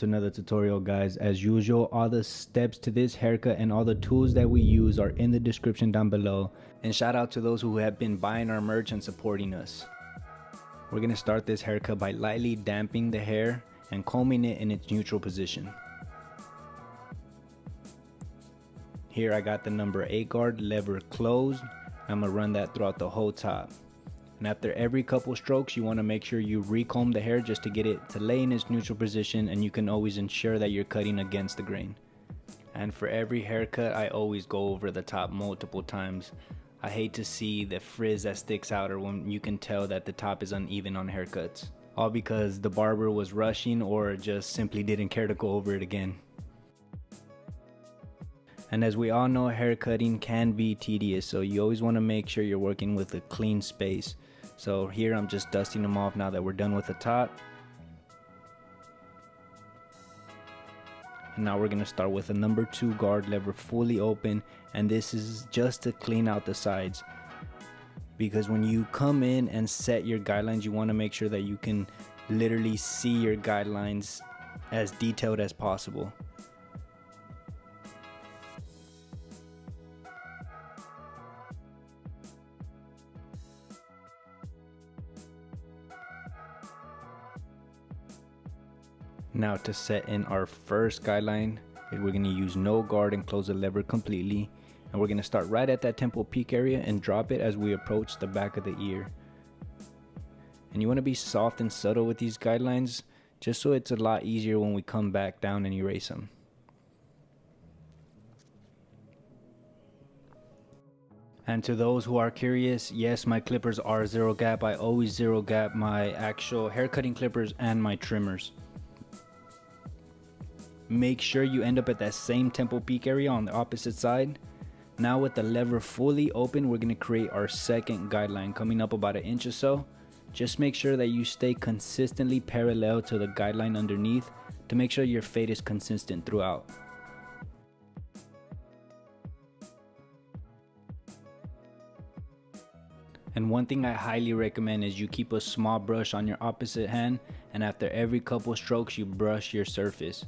Another tutorial, guys. As usual, all the steps to this haircut and all the tools that we use are in the description down below. And shout out to those who have been buying our merch and supporting us. We're gonna start this haircut by lightly damping the hair and combing it in its neutral position. Here I got the number 8 guard lever closed. I'm gonna run that throughout the whole top. And after every couple strokes, you want to make sure you recomb the hair just to get it to lay in its neutral position, and you can always ensure that you're cutting against the grain. And for every haircut, I always go over the top multiple times. I hate to see the frizz that sticks out or when you can tell that the top is uneven on haircuts. All because the barber was rushing or just simply didn't care to go over it again. And as we all know, haircutting can be tedious, so you always want to make sure you're working with a clean space. So here I'm just dusting them off now that we're done with the top. And now we're going to start with a number 2 guard lever fully open, and this is just to clean out the sides. Because when you come in and set your guidelines, you want to make sure that you can literally see your guidelines as detailed as possible. Now to set in our first guideline, we're going to use no guard and close the lever completely. And we're going to start right at that temple peak area and drop it as we approach the back of the ear. And you want to be soft and subtle with these guidelines, just so it's a lot easier when we come back down and erase them. And to those who are curious, yes, my clippers are zero gap. I always zero gap my actual haircutting clippers and my trimmers. Make sure you end up at that same temple peak area on the opposite side. Now with the lever fully open, we're going to create our second guideline coming up about 1 inch or so. Just make sure that you stay consistently parallel to the guideline underneath to make sure your fade is consistent throughout. And one thing I highly recommend is you keep a small brush on your opposite hand, and after every couple strokes you brush your surface.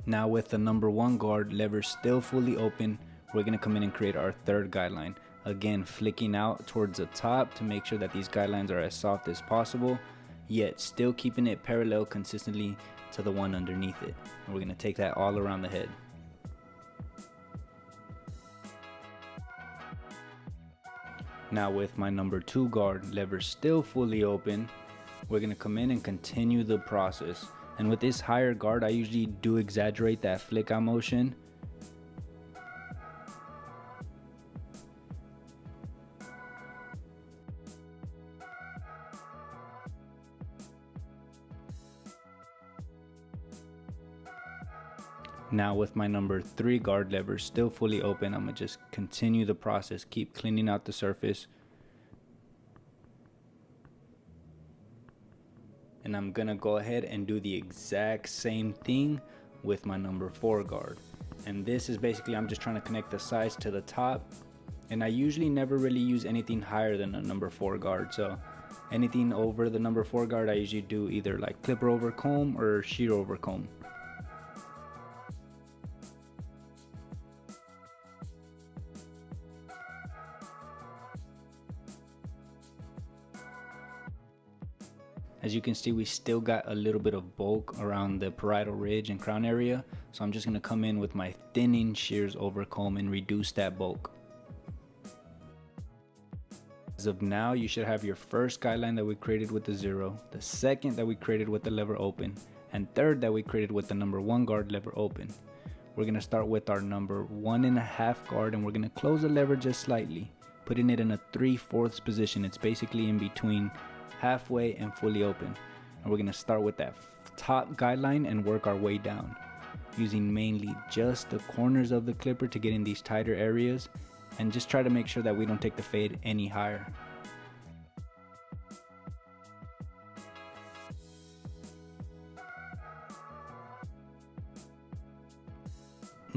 Now with the number 1 guard lever still fully open, we're going to come in and create our third guideline. Again, flicking out towards the top to make sure that these guidelines are as soft as possible, yet still keeping it parallel consistently to the one underneath it. And we're going to take that all around the head. Now with my number 2 guard lever still fully open, we're going to come in and continue the process. And with this higher guard, I usually do exaggerate that flick out motion. Now with my number 3 guard lever still fully open, I'm gonna just continue the process, keep cleaning out the surface. And I'm gonna go ahead and do the exact same thing with my number 4 guard. And this is basically, I'm just trying to connect the sides to the top. And I usually never really use anything higher than a number 4 guard. So anything over the number 4 guard, I usually do either like clipper over comb or shear over comb. As you can see, we still got a little bit of bulk around the parietal ridge and crown area, so I'm just going to come in with my thinning shears over comb and reduce that bulk. As of now, you should have your first guideline that we created with the 0, the second that we created with the lever open, and third that we created with the number 1 guard lever open. We're going to start with our number 1.5 guard, and we're going to close the lever just slightly, putting it in a 3/4 position. It's basically in between halfway and fully open. And we're going to start with that top guideline and work our way down, using mainly just the corners of the clipper to get in these tighter areas, and just try to make sure that we don't take the fade any higher.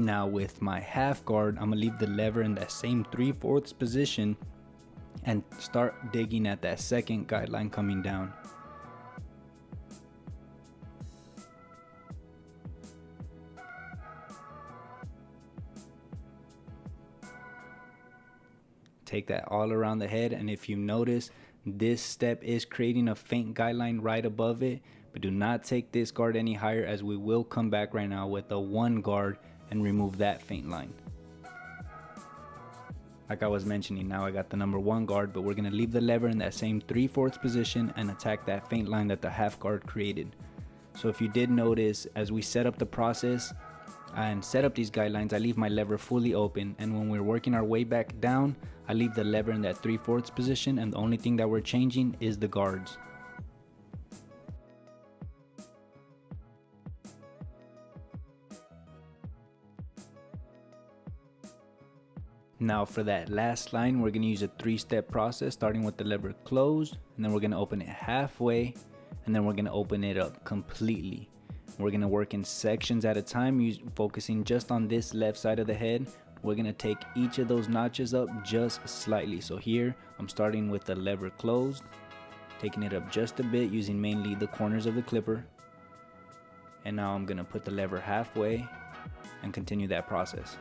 Now with my half guard, I'm gonna leave the lever in that same 3/4 position and start digging at that second guideline coming down. Take that all around the head, and if you notice, this step is creating a faint guideline right above it, but do not take this guard any higher, as we will come back right now with a 1 guard and remove that faint line. Like I was mentioning, now I got the number 1 guard, but we're going to leave the lever in that same 3/4 position and attack that faint line that the half guard created. So if you did notice, as we set up the process and set up these guidelines, I leave my lever fully open, and when we're working our way back down, I leave the lever in that 3/4 position, and the only thing that we're changing is the guards. Now for that last line, we're going to use a 3-step process, starting with the lever closed, and then we're going to open it halfway, and then we're going to open it up completely. We're going to work in sections at a time, focusing just on this left side of the head. We're going to take each of those notches up just slightly. So here I'm starting with the lever closed, taking it up just a bit using mainly the corners of the clipper, and now I'm going to put the lever halfway and continue that process.